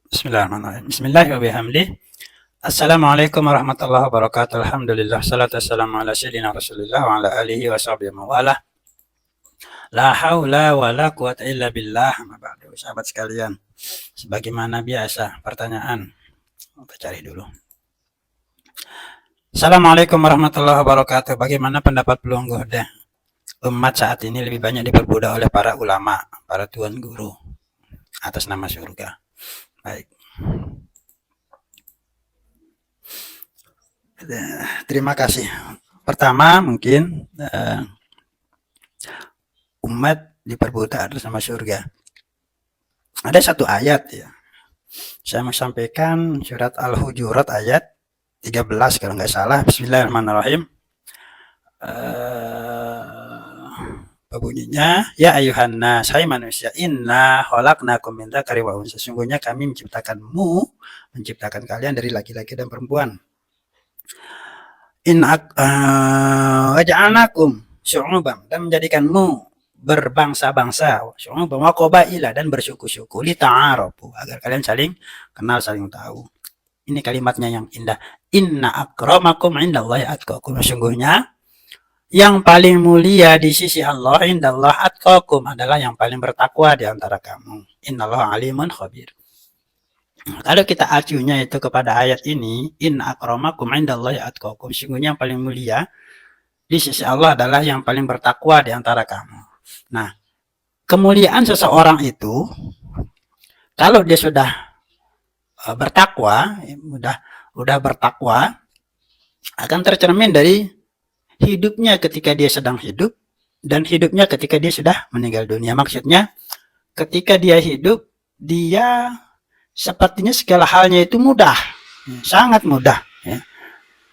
Bismillahirrahmanirrahim. Bismillahirrahmanirrahim. Assalamualaikum warahmatullahi wabarakatuh. Alhamdulillah. Salatu wassalamu ala sayyidina Rasulillah wa ala alihi wa sahbihi mawala. La haula wa la quwata illa billah. Ba'du. Sahabat sekalian, sebagaimana biasa, pertanyaan. Kita cari dulu. Assalamualaikum warahmatullahi wabarakatuh. Bagaimana pendapat pelungguh deh? Umat saat ini lebih banyak diperbudak oleh para ulama, para tuan guru, atas nama surga. Baik. Terima kasih. Pertama, mungkin umat diperbudak atas nama surga. Ada satu ayat ya. Saya mau sampaikan surat Al-Hujurat ayat 13 kalau nggak salah. Bismillahirrahmanirrahim. Bunyinya, ya ayuhan nas, hai manusia, inna khalaqnakum min dzakari wa unsa. Sesungguhnya kami menciptakan kalian dari laki-laki dan perempuan. Waja'alnakum syu'uban, dan menjadikanmu berbangsa-bangsa, syu'uban wa qabaila, dan bersuku-suku, lita'arafu, agar kalian saling kenal, saling tahu. Ini kalimatnya yang indah. Inna akramakum indallahi atqakum. Sesungguhnya yang paling mulia di sisi Allah, indallah atqakum, adalah yang paling bertakwa di antara kamu. Innallaha alimun khabir. Kalau kita acunya itu kepada ayat ini, inna akramakum indallahi atqakum, sesungguhnya yang paling mulia di sisi Allah adalah yang paling bertakwa di antara kamu. Nah, kemuliaan seseorang itu, kalau dia sudah bertakwa, udah bertakwa, akan tercermin dari hidupnya ketika dia sedang hidup dan hidupnya ketika dia sudah meninggal dunia. Maksudnya ketika dia hidup, dia sepertinya segala halnya itu mudah, sangat mudah ya.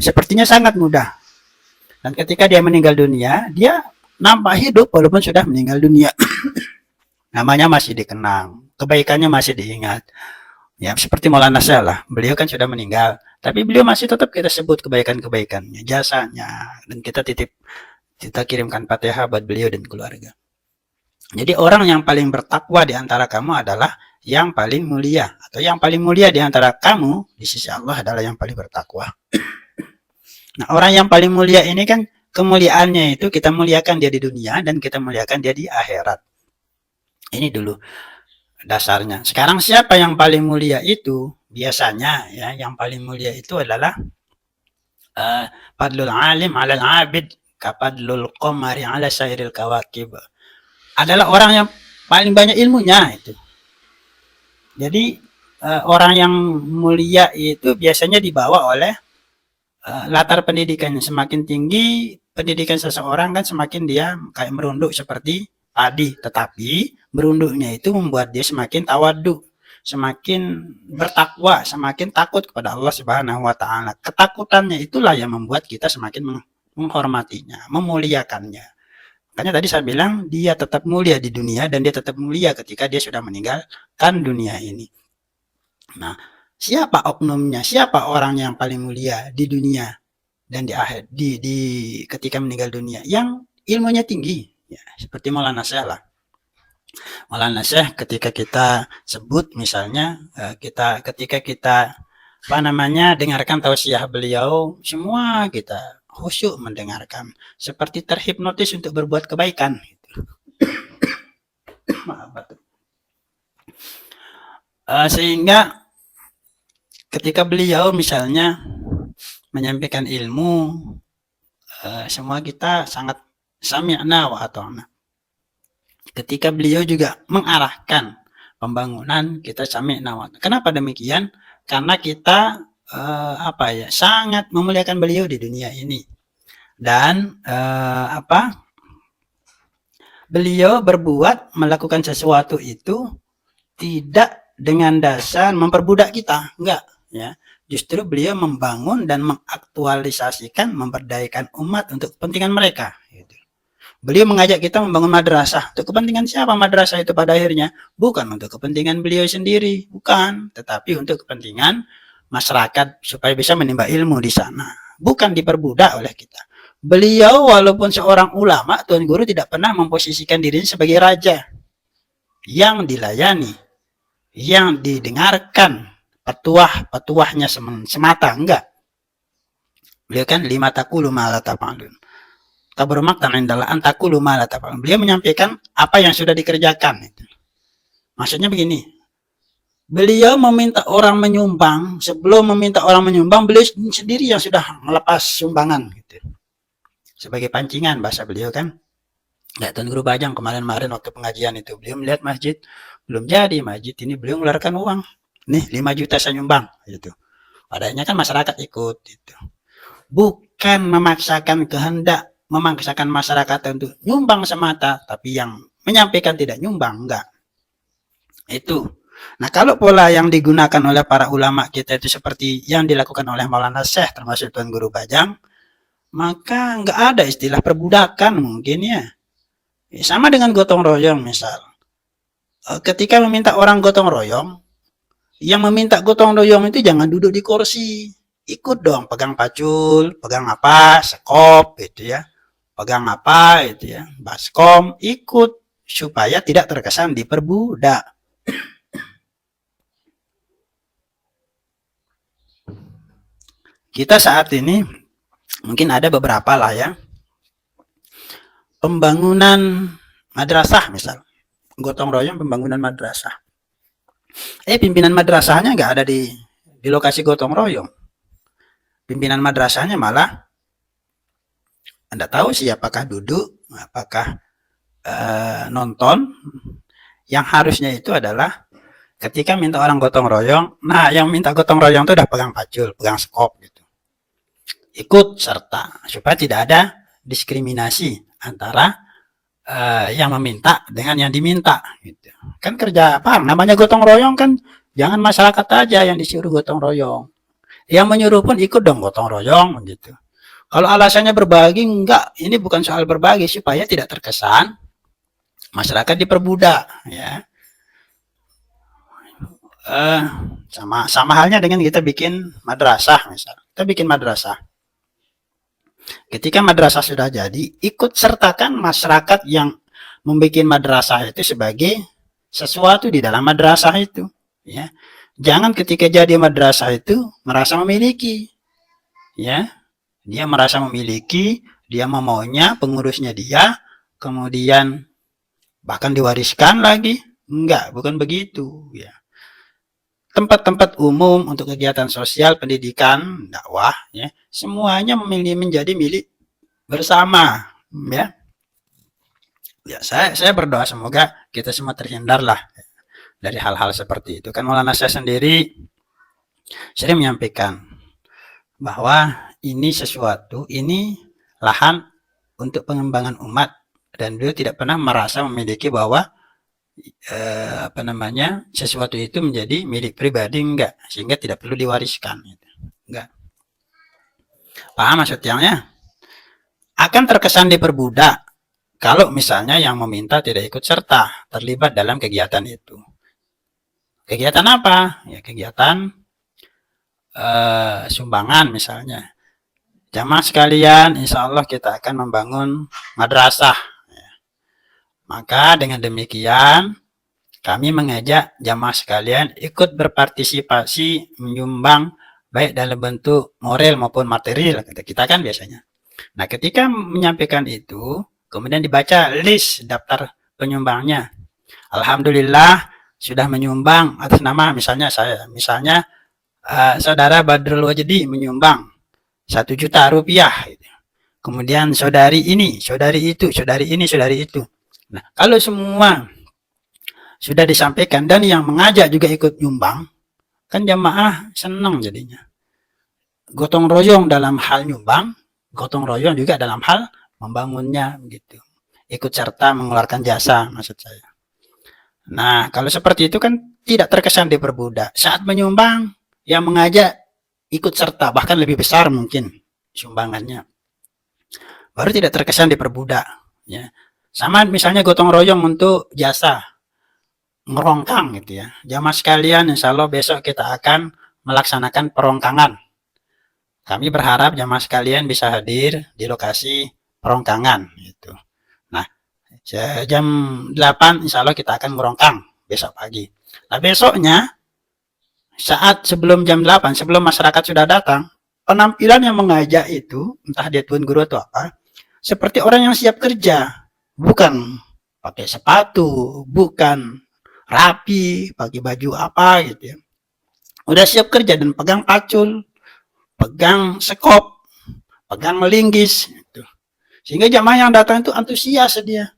Sepertinya sangat mudah. Dan ketika dia meninggal dunia, dia nampak hidup walaupun sudah meninggal dunia. Namanya masih dikenang, kebaikannya masih diingat. Ya, seperti Maulana Syekh lah, beliau kan sudah meninggal, tapi beliau masih tetap kita sebut kebaikan-kebaikannya, jasanya, dan kita kirimkan Fatihah buat beliau dan keluarga. Jadi orang yang paling bertakwa di antara kamu adalah yang paling mulia, atau yang paling mulia di antara kamu di sisi Allah adalah yang paling bertakwa. Nah, orang yang paling mulia ini kan kemuliaannya itu kita muliakan dia di dunia dan kita muliakan dia di akhirat. Ini dulu dasarnya. Sekarang siapa yang paling mulia itu? Biasanya ya, yang paling mulia itu adalah fadlul alim 'alal 'abid kafadlul qamari 'ala sairil kawakib. Adalah orang yang paling banyak ilmunya itu. Jadi orang yang mulia itu biasanya dibawa oleh latar pendidikannya. Semakin tinggi pendidikan seseorang kan semakin dia kayak merunduk seperti padi, tetapi merunduknya itu membuat dia semakin tawadhu, semakin bertakwa, semakin takut kepada Allah Subhanahu wa taala. Ketakutannya itulah yang membuat kita semakin menghormatinya, memuliakannya. Makanya tadi saya bilang dia tetap mulia di dunia dan dia tetap mulia ketika dia sudah meninggalkan dunia ini. Nah, siapa oknumnya? Siapa orang yang paling mulia di dunia dan di akhir di ketika meninggal dunia? Yang ilmunya tinggi. Ya, seperti Maulana Syekh lah. Maulana Syekh ketika kita sebut misalnya ketika kita dengarkan tausiah beliau, semua kita khusyuk mendengarkan, seperti terhipnotis untuk berbuat kebaikan. Sehingga ketika beliau misalnya menyampaikan ilmu, semua kita sangat sami'na wa ata'na. Ketika beliau juga mengarahkan pembangunan, kita sami'na wa ata'na. Kenapa demikian? Karena kita sangat memuliakan beliau di dunia ini. Dan beliau melakukan sesuatu itu tidak dengan dasar memperbudak kita, enggak ya. Justru beliau membangun dan mengaktualisasikan, memberdayakan umat untuk kepentingan mereka. Beliau mengajak kita membangun madrasah. Untuk kepentingan siapa madrasah itu pada akhirnya? Bukan untuk kepentingan beliau sendiri, bukan. Tetapi untuk kepentingan masyarakat supaya bisa menimba ilmu di sana. Bukan diperbudak oleh kita. Beliau walaupun seorang ulama, Tuan Guru tidak pernah memposisikan dirinya sebagai raja yang dilayani. yang didengarkan petuahnya semata, enggak. Beliau kan lima takulu ma la taf'alun. Kabur maqtan indallahi an taqulu ma la taf'alun. Beliau menyampaikan apa yang sudah dikerjakan. Maksudnya begini, beliau meminta orang menyumbang, sebelum meminta orang menyumbang, beliau sendiri yang sudah melepas sumbangan. Gitu. Sebagai pancingan bahasa beliau kan. Ya, Tuan Guru Bajang kemarin-kemarin waktu pengajian itu, beliau melihat masjid, belum jadi masjid ini, beliau mengeluarkan uang. Nih 5 juta saya nyumbang. Gitu. Padahal kan masyarakat ikut. Gitu. Bukan memaksakan kehendak, memaksakan masyarakat untuk nyumbang semata, tapi yang menyampaikan tidak nyumbang, enggak. Itu. Nah, kalau pola yang digunakan oleh para ulama kita itu seperti yang dilakukan oleh Maulana Syekh, termasuk Tuan Guru Bajang, maka nggak ada istilah perbudakan mungkin ya. Sama dengan gotong royong misal. Ketika meminta orang gotong royong, yang meminta gotong royong itu jangan duduk di kursi. Ikut dong, pegang pacul, pegang apa, sekop gitu ya. Pegang apa itu ya, baskom, ikut supaya tidak terkesan diperbudak. Kita saat ini mungkin ada beberapa lah ya. Pembangunan madrasah misal. Gotong royong pembangunan madrasah. Pimpinan madrasahnya nggak ada di lokasi gotong royong. Pimpinan madrasahnya malah Anda tahu siapakah duduk, apakah nonton. Yang harusnya itu adalah ketika minta orang gotong royong, nah yang minta gotong royong itu udah pegang pacul, pegang skop gitu. Ikut serta supaya tidak ada diskriminasi antara yang meminta dengan yang diminta gitu. Kan kerja apa namanya gotong royong kan, jangan masyarakat aja yang disuruh gotong royong, yang menyuruh pun ikut dong gotong royong gitu. Kalau alasannya berbagi, enggak, ini bukan soal berbagi, supaya tidak terkesan masyarakat diperbudak ya. Sama halnya dengan kita bikin madrasah misal. Kita bikin madrasah. Ketika madrasah sudah jadi, ikut sertakan masyarakat yang membuat madrasah itu sebagai sesuatu di dalam madrasah itu. Ya, jangan ketika jadi madrasah itu merasa memiliki. Ya, dia merasa memiliki, dia maunya pengurusnya dia, kemudian bahkan diwariskan lagi. Enggak, bukan begitu. Ya. Tempat-tempat umum untuk kegiatan sosial, pendidikan, dakwah, ya, semuanya menjadi milik bersama, ya. Ya, saya berdoa semoga kita semua terhindarlah dari hal-hal seperti itu. Kan Maulana saya sendiri sering menyampaikan bahwa ini sesuatu, ini lahan untuk pengembangan umat, dan beliau tidak pernah merasa memiliki bahwa sesuatu itu menjadi milik pribadi, enggak, sehingga tidak perlu diwariskan gitu. Enggak. Paham maksudnya? Akan terkesan diperbudak kalau misalnya yang meminta tidak ikut serta terlibat dalam kegiatan itu. Kegiatan apa? Ya kegiatan sumbangan misalnya. Jamaah sekalian, insya Allah kita akan membangun madrasah. Maka dengan demikian kami mengajak jamaah sekalian ikut berpartisipasi menyumbang baik dalam bentuk moral maupun material, kata kita kan biasanya. Nah, ketika menyampaikan itu, kemudian dibaca list daftar penyumbangnya. Alhamdulillah sudah menyumbang atas nama misalnya saya, misalnya saudara Badrul Wajdi menyumbang 1 juta rupiah. Kemudian saudari ini, saudari itu, saudari ini, saudari itu. Nah, kalau semua sudah disampaikan dan yang mengajak juga ikut nyumbang, kan jamaah senang jadinya. Gotong royong dalam hal nyumbang, gotong royong juga dalam hal membangunnya gitu. Ikut serta mengeluarkan jasa maksud saya. Nah, kalau seperti itu kan tidak terkesan diperbudak. Saat menyumbang, yang mengajak ikut serta, bahkan lebih besar mungkin sumbangannya. Baru tidak terkesan diperbudak. Ya. Sama misalnya gotong royong untuk jasa ngerongkang gitu ya. Jamaah sekalian, insya Allah besok kita akan melaksanakan perongkangan. Kami berharap jamaah sekalian bisa hadir di lokasi perongkangan gitu. Nah, jam 8 insya Allah kita akan merongkang besok pagi. Nah besoknya, saat sebelum jam 8, sebelum masyarakat sudah datang, penampilan yang mengajak itu, entah dia tuan guru atau apa, seperti orang yang siap kerja. Bukan pakai sepatu, bukan rapi, pakai baju apa gitu ya. Udah siap kerja dan pegang pacul, pegang sekop, pegang melinggis. Gitu. Sehingga jamaah yang datang itu antusias dia.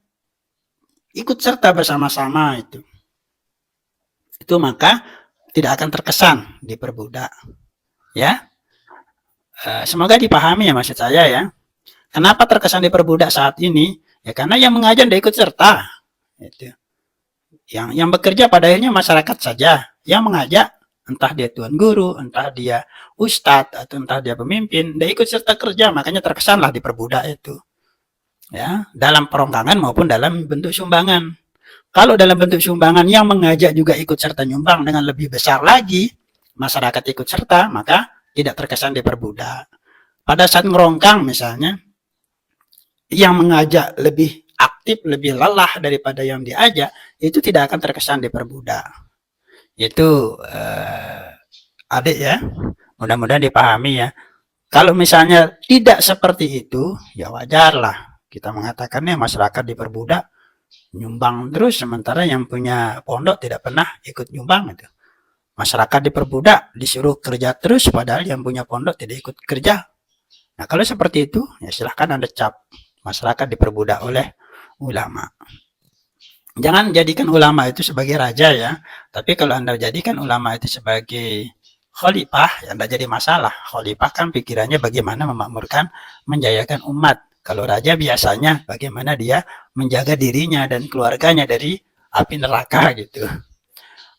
Ikut serta bersama-sama itu. Itu maka tidak akan terkesan diperbudak. Ya, semoga dipahami ya maksud saya ya. Kenapa terkesan diperbudak saat ini? Ya karena yang mengajar tidak ikut serta. Gitu. Yang bekerja pada akhirnya masyarakat saja. Yang mengajak entah dia tuan guru, entah dia ustadz, atau entah dia pemimpin, tidak ikut serta kerja, makanya terkesanlah diperbudak itu. Ya, dalam perongkangan maupun dalam bentuk sumbangan. Kalau dalam bentuk sumbangan yang mengajak juga ikut serta nyumbang dengan lebih besar lagi, masyarakat ikut serta, maka tidak terkesan diperbudak. Pada saat ngerongkang misalnya, yang mengajak lebih aktif, lebih lelah daripada yang diajak, itu tidak akan terkesan diperbudak. Itu adik ya, mudah-mudahan dipahami ya. Kalau misalnya tidak seperti itu, ya wajarlah kita mengatakannya masyarakat diperbudak, nyumbang terus, sementara yang punya pondok tidak pernah ikut nyumbang itu. Masyarakat diperbudak, disuruh kerja terus, padahal yang punya pondok tidak ikut kerja. Nah kalau seperti itu, ya silahkan Anda cap masyarakat diperbudak oleh ulama. Jangan jadikan ulama itu sebagai raja ya, tapi kalau Anda jadikan ulama itu sebagai khalifah, ya tidak jadi masalah. Khalifah kan pikirannya bagaimana memakmurkan, menjayakan umat. Kalau raja biasanya bagaimana dia menjaga dirinya dan keluarganya dari api neraka gitu.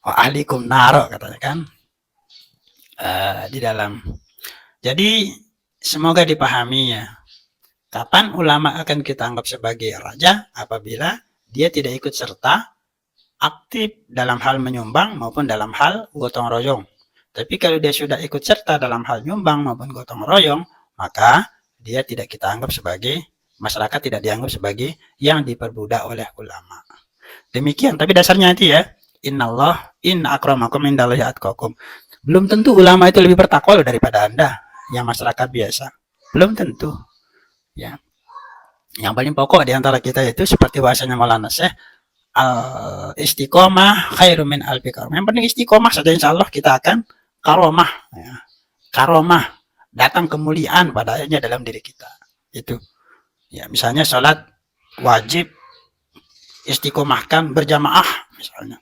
Wa ahlikum naro katanya kan di dalam. Jadi semoga dipahami ya. Kapan ulama akan kita anggap sebagai raja? Apabila dia tidak ikut serta aktif dalam hal menyumbang maupun dalam hal gotong royong. Tapi kalau dia sudah ikut serta dalam hal nyumbang maupun gotong royong, maka dia tidak kita anggap sebagai, masyarakat tidak dianggap sebagai yang diperbudak oleh ulama. Demikian, tapi dasarnya itu ya, innallah inna akramakum indallahi atqakum. Belum tentu ulama itu lebih bertakwa daripada Anda yang masyarakat biasa. Belum tentu. Ya. Yang paling pokok di antara kita itu seperti bahasanya Maulana Syekh, istiqomah khairum min alfi karomah. Yang penting istiqomah saja, insya Allah kita akan karomah. Ya. Karomah, datang kemuliaan pada akhirnya dalam diri kita. Itu. Ya, misalnya sholat wajib istiqomahkan berjamaah misalnya.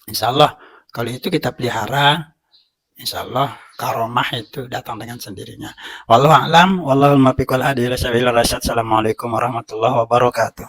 Insya Allah kalau itu kita pelihara, insya Allah karomah itu datang dengan sendirinya. Wallahu a'lam, wallahu muwaffiq wal hadi ila sabilir rasyad. Assalamualaikum warahmatullahi wabarakatuh.